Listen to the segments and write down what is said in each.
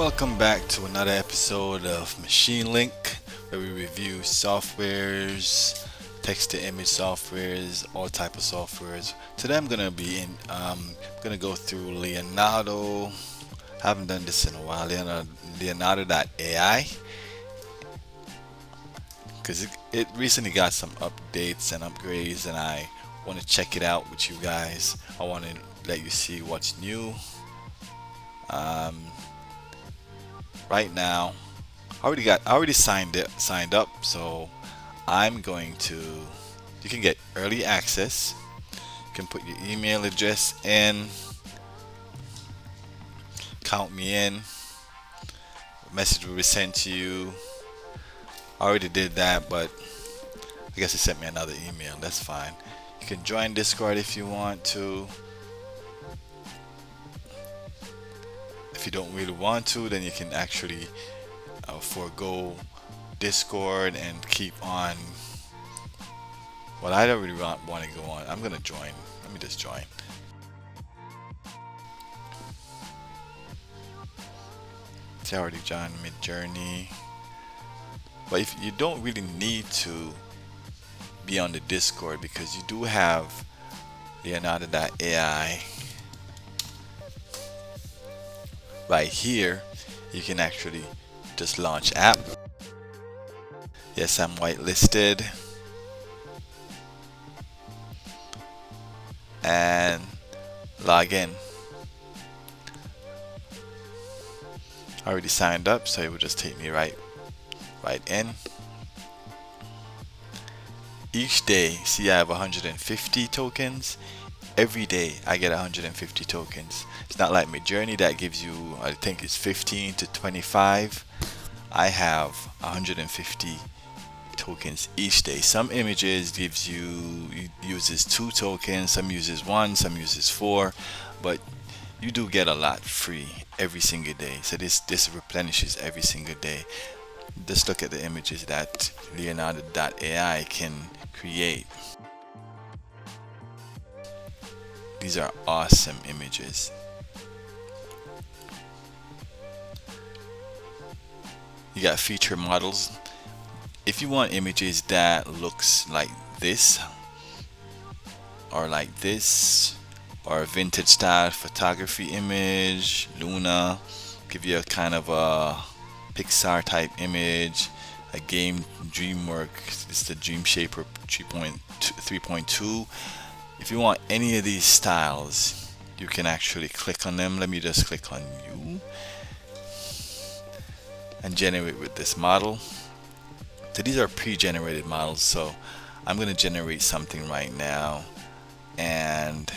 Welcome back to another episode of Machine Link, where we review softwares, text to image softwares, all type of softwares. Today I'm gonna go through Leonardo. Haven't done this in a while. Leonardo AI, because it recently got some updates and upgrades, and I want to check it out with you guys. I want to let you see what's new. Um, right now, I already signed up, so I'm going to. You can get early access. You can put your email address in, count me in. Message will be sent to you. I already did that, but I guess it sent me another email. That's fine. You can join Discord if you want to. If you don't really want to, then you can actually forego Discord and keep on. Well, I don't really want to go on. I'm gonna join. Let me just join. See, I already joined MidJourney. But if you don't really need to be on the Discord, because you do have Leonardo AI right here, you can actually just launch app. Yes, I'm whitelisted, and log in. I already signed up, so it will just take me right in. Each day, see, I have 150 tokens. Every day I get 150 tokens. It's not like MidJourney that gives you, I think it's 15 to 25. I have 150 tokens each day. Some images uses 2 tokens, some uses 1, some uses 4, but you do get a lot free every single day. So this replenishes every single day. Just look at the images that Leonardo AI can create. These are awesome images. You got feature models. If you want images that looks like this, or like this, or a vintage style photography image, Luna, give you a kind of a Pixar type image, a game DreamWorks, it's the Dreamshaper 3.2. If you want any of these styles, you can actually click on them. Let me just click on you and generate with this model. So these are pre-generated models, so I'm going to generate something right now, and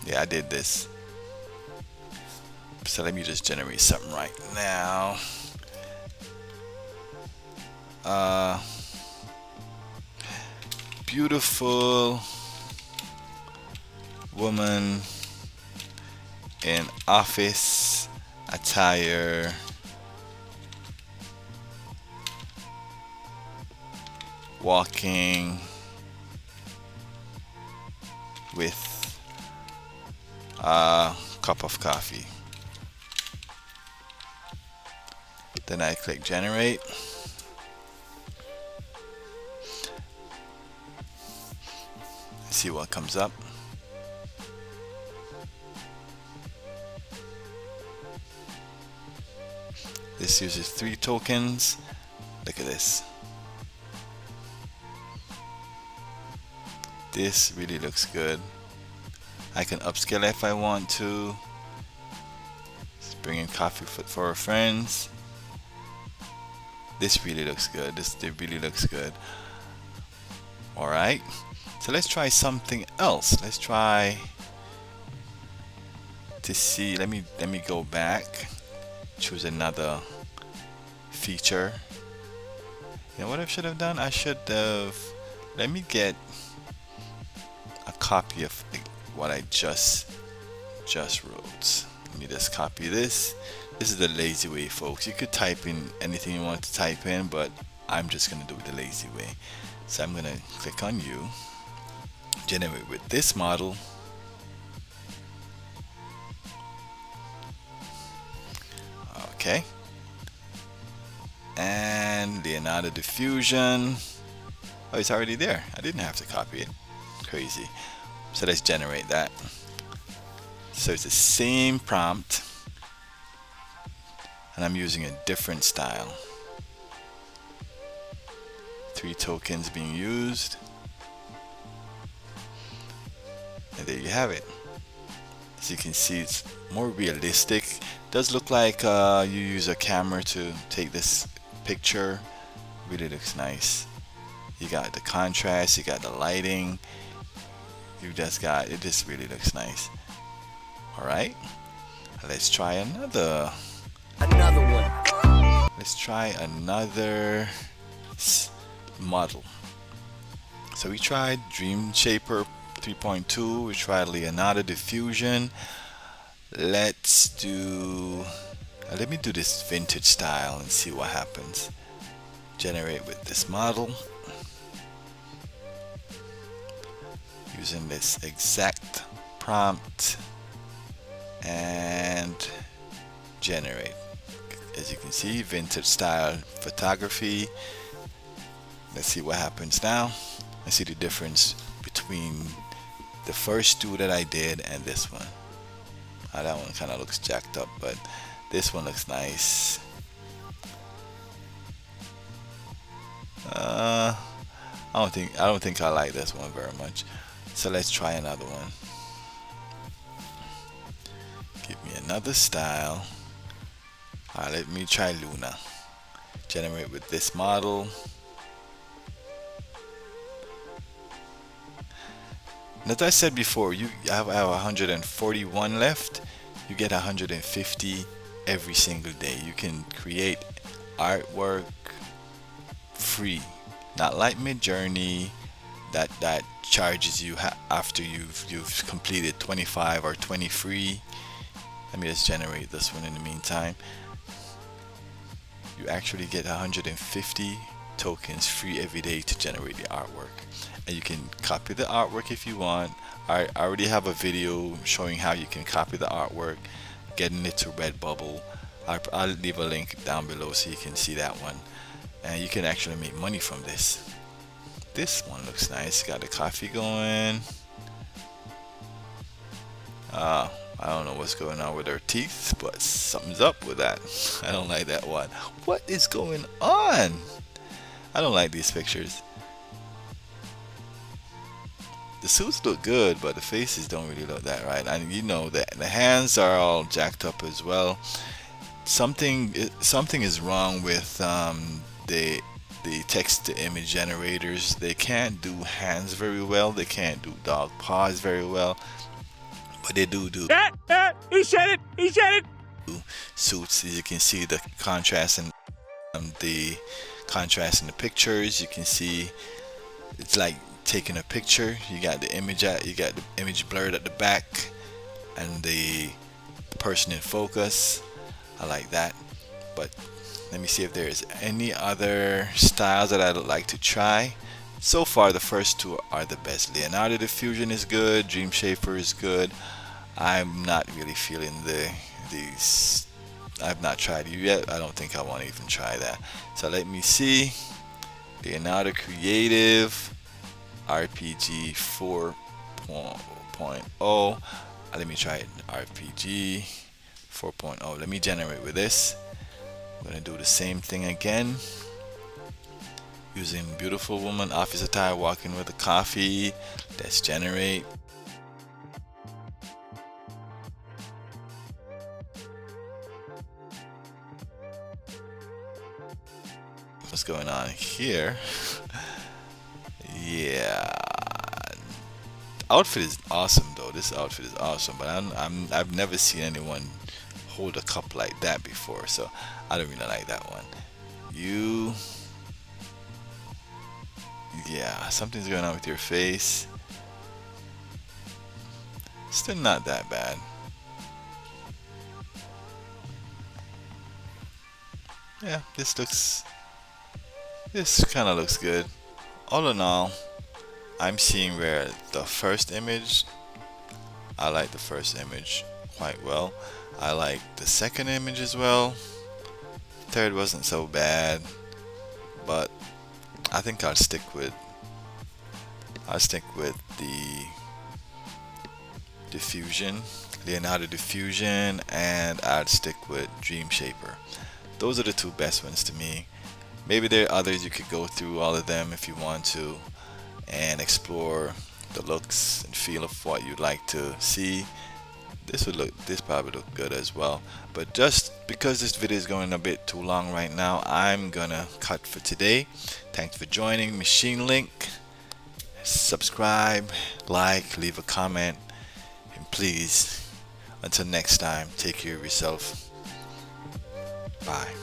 yeah, I did this. So let me just generate something right now. Beautiful woman in office attire, walking with a cup of coffee. Then I click generate. See what comes up. This uses 3 tokens. Look at this. This really looks good. I can upscale if I want to. Just bring in coffee for our friends. This really looks good. It really looks good. Alright. So let's try something else. Let's try to see. Let me go back. Choose another feature. You know what I should have done? I should have. Let me get a copy of what I just wrote. Let me just copy this. This is the lazy way, folks. You could type in anything you want to type in, but I'm just gonna do it the lazy way. So I'm gonna click on you, generate with this model, Okay, and Leonardo diffusion. Oh, it's already there. I didn't have to copy it. Crazy. So let's generate that. So it's the same prompt, and I'm using a different style. 3 tokens being used, and there you have it. As you can see, it's more realistic. It does look like you use a camera to take this picture. Really looks nice. You got the contrast, you got the lighting, you just got it. Just really looks nice. All right, let's try another one. Let's try another model. So we tried Dreamshaper 3.2, we tried Leonardo diffusion. Let's do let me do this vintage style and see what happens. Generate with this model using this exact prompt and generate. As you can see, vintage style photography. Let's see what happens now. Let's see the difference between the first 2 that I did and this one. That one kind of looks jacked up, but this one looks nice. I don't think I like this one very much. So let's try another one. Give me another style. Alright, let me try Luna. Generate with this model. As I said before, you have 141 left. You get 150 every single day. You can create artwork free, not like MidJourney that charges you after you've completed 25 or 20 free. Let me just generate this one in the meantime. You actually get 150 tokens free every day to generate the artwork, and you can copy the artwork if you want. I already have a video showing how you can copy the artwork, getting it to Redbubble. I'll leave a link down below so you can see that one, and you can actually make money from this. This one looks nice. Got the coffee going. I don't know what's going on with her teeth, but something's up with that. I don't like that one. What is going on? I don't like these pictures. The suits look good, but the faces don't really look that right. And you know that the hands are all jacked up as well. Something is wrong with the text to image generators. They can't do hands very well. They can't do dog paws very well. But they do he said it suits. As you can see, the contrast and the pictures. You can see it's like taking a picture. You got the image blurred at the back and the person in focus. I like that. But let me see if there's any other styles that I'd like to try. So far the first 2 are the best. Leonardo diffusion is good, Dreamshaper is good. I'm not really feeling these. I've not tried it yet. I don't think I want to even try that. So let me see. Leonardo Creative RPG 4.0. Let me try it. RPG 4.0. Let me generate with this. I'm gonna do the same thing again. Using beautiful woman office attire walking with a coffee. Let's generate. What's going on here? Yeah, outfit is awesome though. This outfit is awesome, but I've never seen anyone hold a cup like that before, so I don't really like that one. Yeah, something's going on with your face. Still not that bad. Yeah, this kind of looks good. All in all, I'm seeing where the first image, I like the first image quite well. I like the second image as well. Third wasn't so bad, but I think I'll stick with the diffusion, Leonardo diffusion, and I'd stick with Dreamshaper. Those are the two best ones to me. Maybe there are others, you could go through all of them if you want to and explore the looks and feel of what you'd like to see. This probably look good as well, but just because this video is going a bit too long right now, I'm gonna cut for today. Thanks for joining Machine Link. Subscribe, like, leave a comment, and please, until next time, take care of yourself. Bye.